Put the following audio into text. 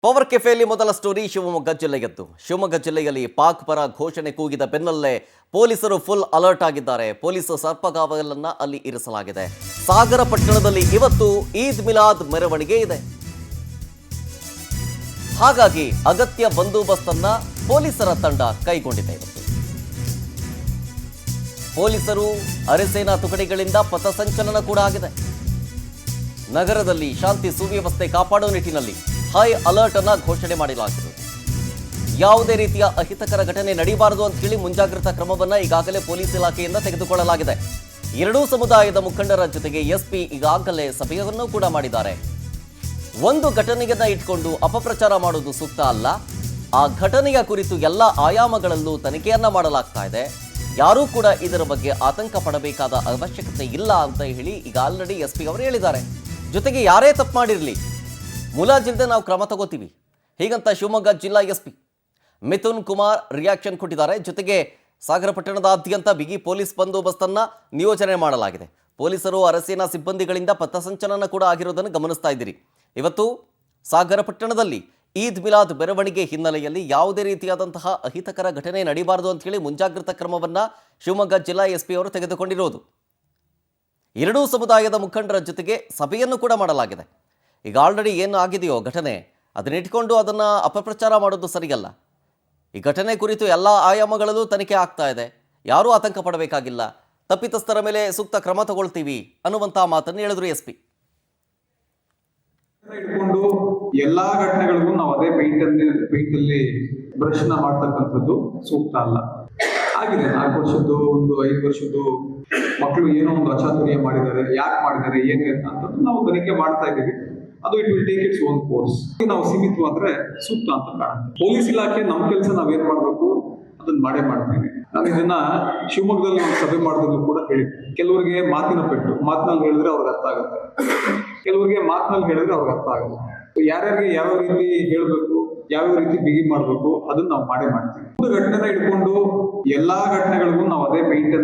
Power ಕೆಫೆಯಲ್ಲಿ ಮೊದಲ story Shivamogga ಜಿಲ್ಲೆಯದ್ದು. Shivamogga ಜಿಲ್ಲೆಯಲ್ಲಿ ಪಾಕ್ ಪರ ಘೋಷಣೆ ಕೂಗಿದ ಬೆನ್ನಲ್ಲೇ ಪೊಲೀಸರು ಫುಲ್ ಅಲರ್ಟ್ ಆಗಿದ್ದಾರೆ. ಪೊಲೀಸ್ ಸರ್ಪಗಾವಲನ್ನ ಅಲ್ಲಿ ಇರಿಸಲಾಗಿದೆ. ಸಾಗರ ಪಟ್ಟಣದಲ್ಲಿ ಇವತ್ತು ಈದ್ ಮಿಲಾದ್ ಮೆರವಣಿಗೆ ಇದೆ. ಹಾಗಾಗಿ ಅಗತ್ಯ ಬಂದೋಬಸ್ತನ್ನ ಪೊಲೀಸರ ತಂಡ ಕೈಗೊಂಡಿದೆ. ಇವತ್ತು ಪೊಲೀಸರು ಅರೆಸೇನಾ ತುಕಡಿಗಳಿಂದ ಪಥಸಂಚಲನ ಕೂಡ ಆಗಿದೆ. ನಗರದಲ್ಲಿ ಶಾಂತಿ ಸುವ್ಯವಸ್ಥೆ ಕಾಪಾಡುವ ನಿಟ್ಟಿನಲ್ಲಿ ಹೈ ಅಲರ್ಟ್ ಅನ್ನ ಘೋಷಣೆ ಮಾಡಲಾಗಿರುವುದು. ಯಾವುದೇ ರೀತಿಯ ಅಹಿತಕರ ಘಟನೆ ನಡೆಯಬಾರದು ಅಂತ ಹೇಳಿ ಮುಂಜಾಗ್ರತಾ ಕ್ರಮವನ್ನ ಈಗಾಗಲೇ ಪೊಲೀಸ್ ಇಲಾಖೆಯಿಂದ ತೆಗೆದುಕೊಳ್ಳಲಾಗಿದೆ. ಎರಡೂ ಸಮುದಾಯದ ಮುಖಂಡರ ಜೊತೆಗೆ ಎಸ್ಪಿ ಈಗಾಗಲೇ ಸಭೆಯನ್ನು ಕೂಡ ಮಾಡಿದ್ದಾರೆ. ಒಂದು ಘಟನೆಯನ್ನ ಇಟ್ಕೊಂಡು ಅಪಪ್ರಚಾರ ಮಾಡೋದು ಸೂಕ್ತ ಅಲ್ಲ. ಆ ಘಟನೆಯ ಕುರಿತು ಎಲ್ಲ ಆಯಾಮಗಳಲ್ಲೂ ತನಿಖೆಯನ್ನ ಮಾಡಲಾಗ್ತಾ ಇದೆ. ಯಾರೂ ಕೂಡ ಇದರ ಬಗ್ಗೆ ಆತಂಕ ಪಡಬೇಕಾದ ಅವಶ್ಯಕತೆ ಇಲ್ಲ ಅಂತ ಹೇಳಿ ಈಗ ಆಲ್ರೆಡಿ ಎಸ್ಪಿ ಅವರು ಹೇಳಿದ್ದಾರೆ. ಜೊತೆಗೆ ಯಾರೇ ತಪ್ಪು ಮಾಡಿರಲಿ ಮುಲಾಜಿಲ್ಲದೆ ನಾವು ಕ್ರಮ ತಗೋತೀವಿ ಹೀಗಂತ ಶಿವಮೊಗ್ಗ ಜಿಲ್ಲಾ ಎಸ್ಪಿ ಮಿಥುನ್ ಕುಮಾರ್ ರಿಯಾಕ್ಷನ್ ಕೊಟ್ಟಿದ್ದಾರೆ. ಜೊತೆಗೆ ಸಾಗರ ಪಟ್ಟಣದಾದ್ಯಂತ ಬಿಗಿ ಪೊಲೀಸ್ ಬಂದೋಬಸ್ತನ್ನ ನಿಯೋಜನೆ ಮಾಡಲಾಗಿದೆ. ಪೊಲೀಸರು ಅರಸೇನಾ ಸಿಬ್ಬಂದಿಗಳಿಂದ ಪಥಸಂಚಲನ ಕೂಡ ಆಗಿರೋದನ್ನು ಗಮನಿಸ್ತಾ ಇದ್ದೀರಿ. ಇವತ್ತು ಸಾಗರ ಪಟ್ಟಣದಲ್ಲಿ ಈದ್ ಮಿಲಾದ್ ಮೆರವಣಿಗೆ ಹಿನ್ನೆಲೆಯಲ್ಲಿ ಯಾವುದೇ ರೀತಿಯಾದಂತಹ ಅಹಿತಕರ ಘಟನೆ ನಡೆಯಬಾರದು ಅಂತ ಹೇಳಿ ಮುಂಜಾಗ್ರತಾ ಕ್ರಮವನ್ನ ಶಿವಮೊಗ್ಗ ಜಿಲ್ಲಾ ಎಸ್ಪಿ ಅವರು ತೆಗೆದುಕೊಂಡಿರೋದು. ಎರಡೂ ಸಮುದಾಯದ ಮುಖಂಡರ ಜೊತೆಗೆ ಸಭೆಯನ್ನು ಕೂಡ ಮಾಡಲಾಗಿದೆ. ಈಗ ಆಲ್ರೆಡಿ ಏನು ಆಗಿದೆಯೋ ಘಟನೆ ಅದನ್ನಿಟ್ಕೊಂಡು ಅದನ್ನು ಅಪಪ್ರಚಾರ ಮಾಡೋದು ಸರಿಯಲ್ಲ. ಈ ಘಟನೆ ಕುರಿತು ಎಲ್ಲ ಆಯಾಮಗಳಲ್ಲೂ ತನಿಖೆ ಆಗ್ತಾ ಇದೆ. ಯಾರೂ ಆತಂಕ ಪಡಬೇಕಾಗಿಲ್ಲ. ತಪ್ಪಿತಸ್ಥರ ಮೇಲೆ ಸೂಕ್ತ ಕ್ರಮ ತಗೊಳ್ತೀವಿ ಅನ್ನುವಂಥ ಮಾತನ್ನು ಹೇಳಿದ್ರು ಎಸ್ಪಿ. ಇಟ್ಕೊಂಡು ಎಲ್ಲಾ ಘಟನೆಗಳಿಗೂ ನಾವು ಅದೇ ಪೈಂಟ್ ಅಲ್ಲಿ ಬ್ರಷ್ನ ಮಾಡ್ತಕ್ಕಂಥದ್ದು ಸೂಕ್ತ ಅಲ್ಲ. ಆಗಿದೆ 4 ವರ್ಷದ್ದು ಒಂದು 5 ವರ್ಷದ್ದು ಮಕ್ಕಳು ಏನೋ ಒಂದು ಅಚಾತುರ್ಯ ಮಾಡಿದ್ದಾರೆ, ಯಾಕೆ ಮಾಡಿದ್ದಾರೆ ಏನು ಅಂತ ನಾವು ತನಿಖೆ ಮಾಡ್ತಾ ಇದ್ದೀವಿ. ಅದು it will take its own course. ನಾವು ಸೀಮಿತವಾದ್ರೆ ಸೂಕ್ತ ಅಂತ ಕಾಣುತ್ತೆ. ಪೊಲೀಸ್ ಇಲಾಖೆ ನಮ್ಮ ಕೆಲಸ ನಾವೇನ್ ಮಾಡ್ಬೇಕು ಅದನ್ನ ಮಾಡ್ತೀವಿ. ನಾನು ಇದನ್ನ ಶಿವಮೊಗ್ಗದಲ್ಲಿ ಒಂದು ಸಭೆ ಮಾಡೋದನ್ನು ಕೂಡ ಹೇಳಿ, ಕೆಲವರಿಗೆ ಮಾತಿನ ಪೆಟ್ಟು, ಮಾತಿನಲ್ಲಿ ಹೇಳಿದ್ರೆ ಅವ್ರಿಗೆ ಅರ್ಥ ಆಗುತ್ತೆ, ಕೆಲವರಿಗೆ ಮಾತಿನಲ್ಲಿ ಹೇಳಿದ್ರೆ ಅವ್ರಿಗೆ ಅರ್ಥ ಆಗಲ್ಲ. ಯಾರ್ಯಾರಿಗೆ ಯಾವ ರೀತಿ ಹೇಳ್ಬೇಕು, ಯಾವ್ಯಾವ ರೀತಿ ಬಿಗಿ ಮಾಡ್ಬೇಕು ಅದನ್ನ ನಾವು ಮಾಡ್ತೀವಿ. ಒಂದು ಘಟನೆನ ಇಟ್ಕೊಂಡು ಎಲ್ಲಾ ಘಟನೆಗಳಿಗೂ ನಾವು ಅದೇ ಪೈಂಟ್